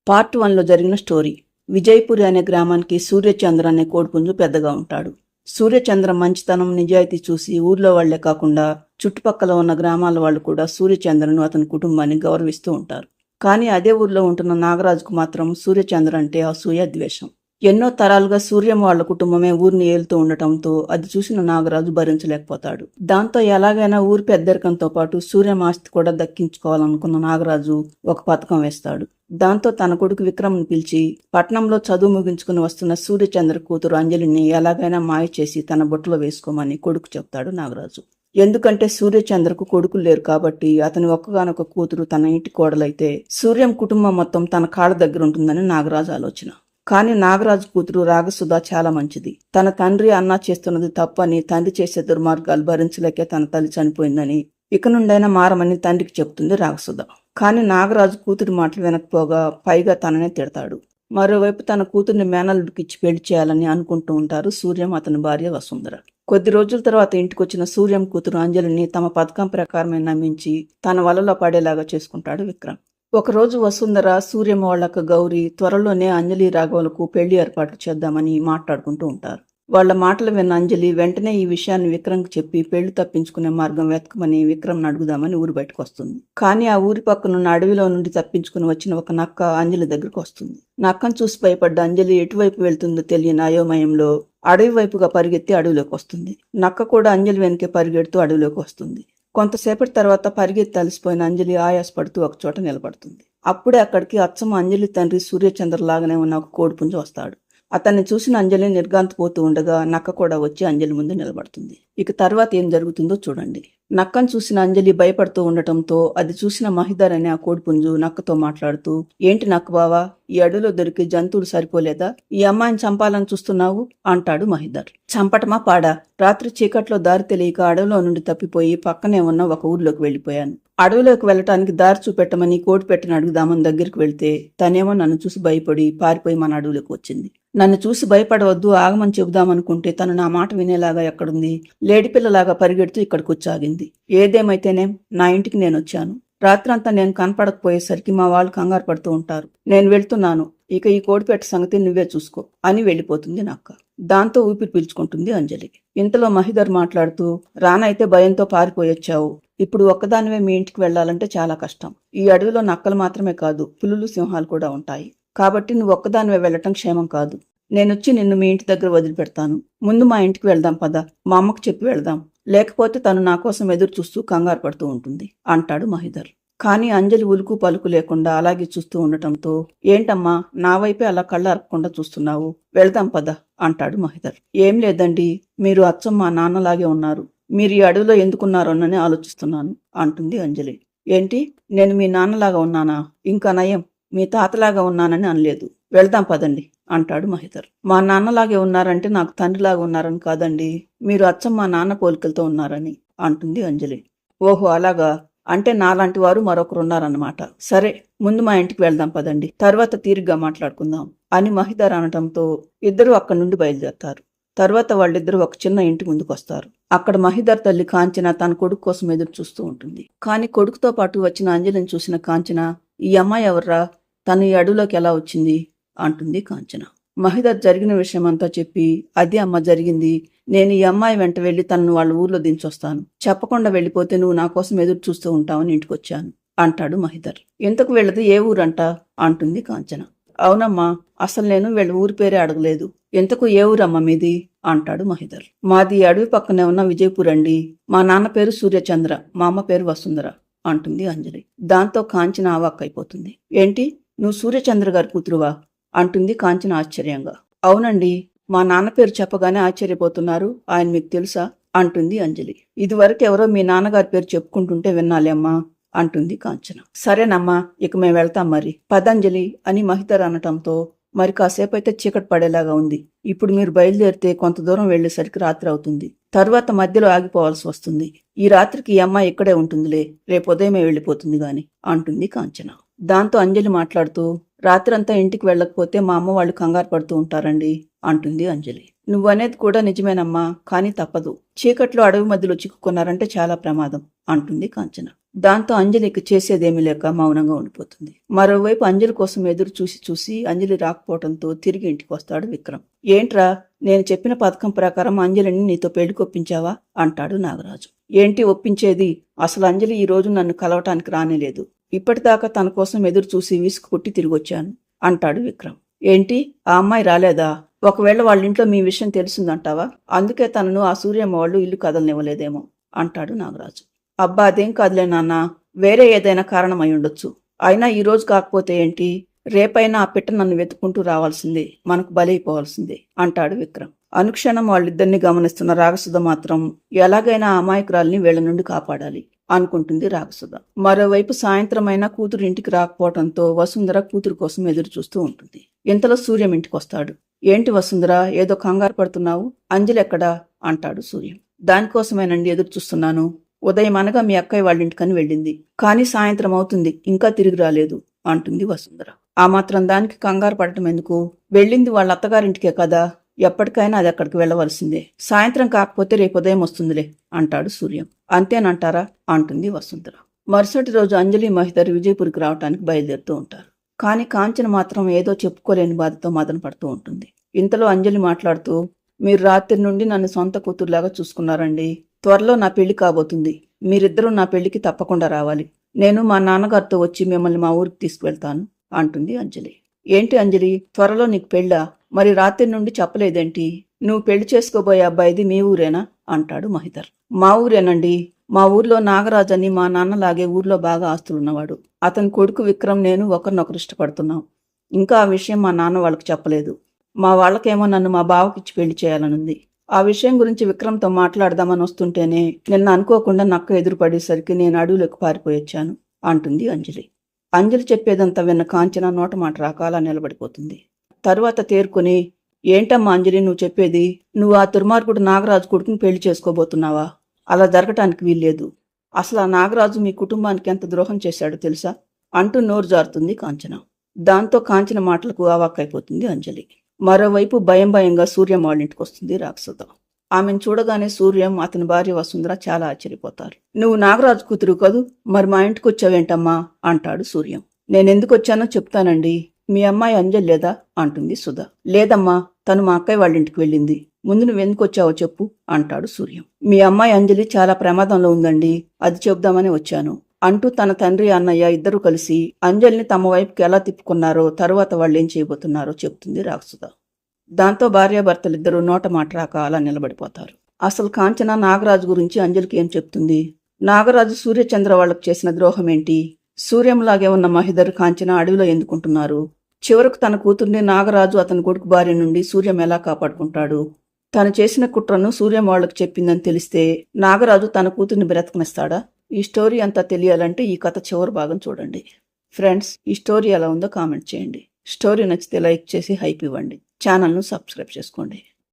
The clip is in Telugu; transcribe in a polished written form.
పార్ట్ 1లో జరిగిన స్టోరీ. విజయపురి అనే గ్రామానికి సూర్యచంద్ర అనే కోడిపుంజు పెద్దగా ఉంటాడు. సూర్యచంద్ర మంచితనం, నిజాయితీ చూసి ఊర్లో వాళ్లే కాకుండా చుట్టుపక్కల ఉన్న గ్రామాల వాళ్ళు కూడా సూర్యచంద్రను అతని కుటుంబాన్ని గౌరవిస్తూ ఉంటారు. కానీ అదే ఊర్లో ఉంటున్న నాగరాజుకు మాత్రం సూర్యచంద్ర అంటే అసూయ, ద్వేషం. ఎన్నో తరాలుగా సూర్యం వాళ్ల కుటుంబమే ఊరిని ఏలుతూ ఉండటంతో అది చూసిన నాగరాజు భరించలేకపోతాడు. దాంతో ఎలాగైనా ఊరి పెద్దరికంతో పాటు సూర్యం ఆస్తి కూడా దక్కించుకోవాలనుకున్న నాగరాజు ఒక పథకం వేస్తాడు. దాంతో తన కొడుకు విక్రమ్ని పిలిచి పట్నంలో చదువు ముగించుకుని వస్తున్న సూర్యచంద్ర కూతురు అంజలిని ఎలాగైనా మాయ చేసి తన బుట్టలో వేసుకోమని కొడుకు చెప్తాడు నాగరాజు. ఎందుకంటే సూర్యచంద్రకు కొడుకులు లేరు కాబట్టి అతని ఒక్కగానొక కూతురు తన ఇంటి కోడలైతే సూర్యం కుటుంబం మొత్తం తన కాళ్ళ దగ్గర ఉంటుందని నాగరాజు ఆలోచన. కానీ నాగరాజు కూతురు రాగసుధ చాలా మంచిది. తన తండ్రి అన్న చేస్తున్నది తప్పని, తండ్రి చేసే దుర్మార్గాలు భరించలేకే తన తల్లి చనిపోయిందని, ఇక నుండైనా మారమని తండ్రికి చెప్తుంది రాగసుధ. కానీ నాగరాజు కూతురి మాటలు వినకపోగా పైగా తననే తిడతాడు. మరోవైపు తన కూతుర్ని మేనల్లుడికి ఇచ్చి పెళ్లి చేయాలని అనుకుంటూ ఉంటారు సూర్యం, అతని భార్య వసుంధర. కొద్ది రోజుల తర్వాత ఇంటికొచ్చిన సూర్యం కూతురు అంజలిని తమ పథకం ప్రకారమే నమ్మించి తన వలలో పడేలాగా చేసుకుంటాడు విక్రమ్. ఒకరోజు వసుంధర, సూర్యం వాళ్ళక గౌరీ త్వరలోనే అంజలి రాఘవులకు పెళ్లి ఏర్పాట్లు చేద్దామని మాట్లాడుకుంటూ ఉంటారు. వాళ్ల మాటలు విన్న అంజలి వెంటనే ఈ విషయాన్ని విక్రమ్కి చెప్పి పెళ్లి తప్పించుకునే మార్గం వెతకమని విక్రమ్ని అడుగుదామని ఊరు బయటకు వస్తుంది. కానీ ఆ ఊరి పక్కనున్న అడవిలో నుండి తప్పించుకుని వచ్చిన ఒక నక్క అంజలి దగ్గరకు వస్తుంది. నక్కను చూసి భయపడ్డ అంజలి ఎటువైపు వెళ్తుందో తెలియని అయోమయంలో అడవి వైపుగా పరిగెత్తి అడవిలోకి వస్తుంది. నక్క కూడా అంజలి వెనకే పరిగెడుతూ అడవిలోకి వస్తుంది. కొంతసేపటి తర్వాత పరిగెత్తి అలసిపోయిన అంజలి ఆయాసపడుతూ ఒకచోట నిలబడుతుంది. అప్పుడే అక్కడికి అచ్చం అంజలి తండ్రి సూర్యచంద్ర లాగానే ఉన్న ఒక కోడిపుంజు వస్తాడు. అతన్ని చూసిన అంజలి నిర్గాంతపోతూ ఉండగా నక్క కూడా వచ్చి అంజలి ముందు నిలబడుతుంది. ఇక తర్వాత ఏం జరుగుతుందో చూడండి. నక్కను చూసిన అంజలి భయపడుతూ ఉండటంతో అది చూసిన మహిధర్ అనే ఆ కోడిపుంజు నక్కతో మాట్లాడుతూ, ఏంటి నక్క బావా, ఈ అడవిలో దొరికే జంతువులు సరిపోలేదా? ఈ అమ్మాయిని చంపాలని చూస్తున్నావు అంటాడు మహిధర్. చంపటమా పాడా? రాత్రి చీకట్లో దారి తెలియక అడవిలో నుండి తప్పిపోయి పక్కనే ఉన్న ఒక ఊర్లోకి వెళ్లిపోయాను. అడవిలోకి వెళ్ళటానికి దారి చూపెట్టమని కోడి పెట్టిన అడుగుదామని దగ్గరికి వెళ్తే తనేమో నన్ను చూసి భయపడి పారిపోయి మన అడవిలోకి వచ్చింది. నన్ను చూసి భయపడవద్దు, ఆగమని చెబుదామనుకుంటే తను నా మాట వినేలాగా ఎక్కడుంది? లేడిపిల్లలాగా పరిగెడుతూ ఇక్కడికి వచ్చాగింది. ఏదేమైతేనేం నా ఇంటికి నేను వచ్చాను. రాత్రంతా నేను కనపడకపోయేసరికి మా వాళ్ళు కంగారు పడుతూ ఉంటారు. నేను వెళ్తున్నాను, ఇక ఈ కోడిపెట్ట సంగతి నువ్వే చూసుకో అని వెళ్ళిపోతుంది నక్క. దాంతో ఊపిరి పీల్చుకుంటుంది అంజలి. ఇంతలో మహిధర్ మాట్లాడుతూ, రానైతే భయంతో పారిపోయొచ్చావు. ఇప్పుడు ఒక్కదానివే మీ ఇంటికి వెళ్లాలంటే చాలా కష్టం. ఈ అడవిలో నక్కలు మాత్రమే కాదు, పులులు, సింహాలు కూడా ఉంటాయి. కాబట్టి నువ్వు ఒక్కదానివే వెళ్లటం క్షేమం కాదు. నేనొచ్చి నిన్ను మీ ఇంటి దగ్గర వదిలిపెడతాను. ముందు మా ఇంటికి వెళ్దాం పద, మా అమ్మకు చెప్పి వెళ్దాం. లేకపోతే తను నా కోసం ఎదురు చూస్తూ కంగారు పడుతూ ఉంటుంది అంటాడు మహిధర్. కానీ అంజలి ఉలుకు పలుకు లేకుండా అలాగే చూస్తూ ఉండటంతో, ఏంటమ్మా నా వైపే అలా కళ్ళార్పకుండా చూస్తున్నావు? వెళ్దాం పద అంటాడు మహిధర్. ఏం లేదండి, మీరు అచ్చం మా నాన్నలాగే ఉన్నారు. మీరు ఈ అడవిలో ఎందుకున్నారోనని ఆలోచిస్తున్నాను అంటుంది అంజలి. ఏంటి, నేను మీ నాన్నలాగా ఉన్నానా? ఇంకా నయం, మీ తాతలాగా ఉన్నానని అనలేదు. వెళ్దాం పదండి అంటాడు మహిధర్. మా నాన్నలాగే ఉన్నారంటే నాకు తండ్రిలాగా ఉన్నారని కాదండి, మీరు అచ్చం మా నాన్న పోలికలతో ఉన్నారని అంటుంది అంజలి. ఓహో అలాగా, అంటే నాలాంటి వారు మరొకరున్నారన్నమాట. సరే, ముందు మా ఇంటికి వెళ్దాం పదండి, తర్వాత తీరిగ్గా మాట్లాడుకుందాం అని మహిధర్ అనటంతో ఇద్దరూ అక్కడి నుండి బయలుదేరతారు. తర్వాత వాళ్ళిద్దరూ ఒక చిన్న ఇంటి ముందుకు వస్తారు. అక్కడ మహిధర్ తల్లి కాంచన తన కొడుకు కోసం ఎదురు చూస్తూ ఉంటుంది. కానీ కొడుకుతో పాటు వచ్చిన అంజలిని చూసిన కాంచన, ఈ అమ్మాయి ఎవర్రా, తను ఈ అడవిలోకి ఎలా వచ్చింది అంటుంది కాంచన. మహిధర్ జరిగిన విషయం అంతా చెప్పి, అదే అమ్మ జరిగింది. నేను ఈ అమ్మాయి వెంట వెళ్లి తనను వాళ్ళ ఊర్లో దించొస్తాను. చెప్పకుండా వెళ్ళిపోతే నువ్వు నా కోసం ఎదురు చూస్తూ ఉంటావని ఇంటికొచ్చాను అంటాడు మహిధర్. ఇంతకు వెళ్ళదు ఏ ఊరంట అంటుంది కాంచన. అవునమ్మా, అసలు నేను వీళ్ళ ఊరి పేరే అడగలేదు. ఎంతకు ఏ ఊరమ్మా మీది అంటాడు మహిధర్. మాది అడవి పక్కనే ఉన్న విజయపూర్ అండి. మా నాన్న పేరు సూర్యచంద్ర, మా అమ్మ పేరు వసుంధర అంటుంది అంజలి. దాంతో కాంచన అవాక్కైపోతుంది. ఏంటి, నువ్వు సూర్యచంద్ర గారి కూతురువా అంటుంది కాంచన ఆశ్చర్యంగా. అవునండి, మా నాన్న పేరు చెప్పగానే ఆశ్చర్యపోతున్నారు, ఆయన మీకు తెలుసా అంటుంది అంజలి. ఇదివరకు ఎవరో మీ నాన్నగారి పేరు చెప్పుకుంటుంటే విన్నాలే అమ్మా అంటుంది కాంచన. సరేనమ్మా, ఇక మేము వెళ్తాం మరి, పదంజలి అని మహిధర్ అనటంతో మరి కాసేపైతే చీకటి పడేలాగా ఉంది. ఇప్పుడు మీరు బయలుదేరితే కొంత దూరం వెళ్లేసరికి రాత్రి అవుతుంది. తర్వాత మధ్యలో ఆగిపోవాల్సి వస్తుంది. ఈ రాత్రికి ఈ అమ్మాయి ఇక్కడే ఉంటుందిలే, రేపు ఉదయమే వెళ్ళిపోతుంది గాని అంటుంది కాంచన. దాంతో అంజలి మాట్లాడుతూ, రాత్రంతా ఇంటికి వెళ్ళకపోతే మా అమ్మ వాళ్ళు కంగారు పడుతూ ఉంటారండి. అంటుంది అంజలి. నువ్వనేది కూడా నిజమేనమ్మా, కానీ తప్పదు. చీకట్లో అడవి మధ్యలో చిక్కుకున్నారంటే చాలా ప్రమాదం అంటుంది కాంచన. దాంతో అంజలికి చేసేదేమీ లేక మౌనంగా ఉండిపోతుంది. మరోవైపు అంజలి కోసం ఎదురు చూసి అంజలి రాకపోవడంతో తిరిగి ఇంటికి వస్తాడు విక్రమ్. ఏంట్రా, నేను చెప్పిన పథకం ప్రకారం అంజలిని నీతో పెళ్లికొప్పించావా అంటాడు నాగరాజు. ఏంటి ఒప్పించేది? అసలు అంజలి ఈ రోజు నన్ను కలవటానికి రానేలేదు. ఇప్పటిదాకా తన కోసం ఎదురు చూసి విసుగు పుట్టి తిరిగొచ్చాను అంటాడు విక్రమ్. ఏంటి, ఆ అమ్మాయి రాలేదా? ఒకవేళ వాళ్ళింట్లో మీ విషయం తెలిసిందంటావా? అందుకే తనను ఆ సూర్యమ్మ వాళ్ళు ఇల్లు కదలనివ్వలేదేమో అంటాడు నాగరాజు. అబ్బా, అదేం కాదులే నాన్న, వేరే ఏదైనా కారణం అయి ఉండొచ్చు. అయినా ఈ రోజు కాకపోతే ఏంటి, రేపైనా ఆ పిట్ట నన్ను వెతుకుంటూ రావాల్సిందే, మనకు బలైపోవాల్సిందే అంటాడు విక్రమ్. అనుక్షణం వాళ్ళిద్దరిని గమనిస్తున్న రాగసుధ మాత్రం ఎలాగైనా ఆ అమాయకురాల్ని వీళ్ల నుండి కాపాడాలి అనుకుంటుంది రాగసుధ. మరోవైపు సాయంత్రమైనా కూతురు ఇంటికి రాకపోవడంతో వసుంధర కూతురు కోసం ఎదురు చూస్తూ ఉంటుంది. ఇంతలో సూర్యం ఇంటికి వస్తాడు. ఏంటి వసుంధర, ఏదో కంగారు పడుతున్నావు? అంజలి ఎక్కడా అంటాడు సూర్యం. దానికోసమేనండి ఎదురు చూస్తున్నాను. ఉదయం అనగా మీ అక్కయ్య వాళ్ళింటికని వెళ్ళింది, కానీ సాయంత్రం అవుతుంది, ఇంకా తిరిగి రాలేదు అంటుంది వసుంధర. ఆ మాత్రం దానికి కంగారు పడటం ఎందుకు? వెళ్ళింది వాళ్ళ అత్తగారింటికే కదా, ఎప్పటికైనా అది అక్కడికి వెళ్ళవలసిందే. సాయంత్రం కాకపోతే రేపు ఉదయం వస్తుందిలే అంటాడు సూర్యం. అంతేనంటారా అంటుంది వసుంధర. మరుసటి రోజు అంజలి మహిధర్ విజయపూర్కి రావటానికి బయలుదేరుతూ ఉంటారు. కానీ కాంచన మాత్రం ఏదో చెప్పుకోలేని బాధతో మదన పడుతూ ఉంటుంది. ఇంతలో అంజలి మాట్లాడుతూ, మీరు రాత్రి నుండి నన్ను సొంత కూతురులాగా చూసుకున్నారండి. త్వరలో నా పెళ్లి కాబోతుంది. మీరిద్దరూ నా పెళ్లికి తప్పకుండా రావాలి. నేను మా నాన్నగారితో వచ్చి మిమ్మల్ని మా ఊరికి తీసుకువెళ్తాను అంటుంది అంజలి. ఏంటి అంజలి, త్వరలో నీకు పెళ్ళా? మరి రాత్రి నుండి చెప్పలేదేంటి? నువ్వు పెళ్లి చేసుకోబోయే అబ్బాయిది మీ ఊరేనా అంటాడు మహిధర్. మా ఊరేనండి. మా ఊర్లో నాగరాజు అని మా నాన్నలాగే ఊర్లో బాగా ఆస్తులున్నవాడు. అతని కొడుకు విక్రమ్ నేను ఒకరినొకరు ఇష్టపడుతున్నాం. ఇంకా ఆ విషయం మా నాన్న వాళ్ళకి చెప్పలేదు. మా వాళ్ళకేమో నన్ను మా బావకిచ్చి పెళ్లి చేయాలనుంది. ఆ విషయం గురించి విక్రమ్తో మాట్లాడదామని వస్తుంటేనే నిన్న అనుకోకుండా నక్క ఎదురుపడేసరికి నేను అడవులకు పారిపోయొచ్చాను అంటుంది అంజలి. అంజలి చెప్పేదంతా విన్న కాంచన నోట మాట రాక అలా నిలబడిపోతుంది. తరువాత తేరుకొని, ఏంటమ్మా అంజలి నువ్వు చెప్పేది? నువ్వు ఆ దుర్మార్గుడు నాగరాజు కొడుకుని పెళ్లి చేసుకోబోతున్నావా? అలా జరగటానికి వీల్లేదు. అసలు ఆ నాగరాజు మీ కుటుంబానికి ఎంత ద్రోహం చేశాడో తెలుసా అంటూ నోరు జారుతుంది కాంచన. దాంతో కాంచన మాటలకు అవాక్కైపోతుంది అంజలి. మరోవైపు భయంగా సూర్యం వాళ్ళింటికి వస్తుంది రాగసుధ. ఆమెను చూడగానే సూర్యం, అతని భార్య వసుంధర చాలా ఆశ్చర్యపోతారు. నువ్వు నాగరాజు కూతురు కదూ, మరి మా ఇంటికి వచ్చావేంటమ్మా అంటాడు సూర్యం. నేనెందుకు వచ్చానో చెప్తానండి. మీ అమ్మాయి అంజలి లేదా అంటుంది సుధ. లేదమ్మా, తను మా అక్కయ్య వాళ్ళింటికి వెళ్ళింది. ముందు నువ్వెందుకు వచ్చావో చెప్పు అంటాడు సూర్యం. మీ అమ్మాయి అంజలి చాలా ప్రమాదంలో ఉందండి, అది చెబుదామని వచ్చాను అంటూ తన తండ్రి అన్నయ్య ఇద్దరూ కలిసి అంజలిని తమ వైపుకి ఎలా తిప్పుకున్నారో తరువాత వాళ్ళేం చేయబోతున్నారో చెప్తుంది రాగసుధ. దాంతో భార్యాభర్తలిద్దరూ నోట మాట రాక అలా నిలబడిపోతారు. అసలు కాంచన నాగరాజు గురించి అంజలికి ఏం చెప్తుంది? నాగరాజు సూర్యచంద్ర వాళ్లకు చేసిన ద్రోహం ఏంటి? సూర్యంలాగే ఉన్న మహిధర్, కాంచన అడవిలో ఎందుకుంటున్నారు? చివరకు తన కూతుర్ని నాగరాజు అతని కొడుకు భార్య నుండి సూర్యం ఎలా కాపాడుకుంటాడు? తను చేసిన కుట్రను సూర్యం వాళ్లకు చెప్పిందని తెలిస్తే నాగరాజు తన కూతుర్ని బ్రతకనిస్తాడా? ఈ స్టోరీ అంతా తెలియాలంటే ఈ కథ చివరి భాగం చూడండి. ఫ్రెండ్స్, ఈ స్టోరీ ఎలా ఉందో కామెంట్ చేయండి. స్టోరీ నచ్చితే లైక్ చేసి హైప్ ఇవ్వండి. ఛానల్ను సబ్స్క్రైబ్ చేసుకోండి.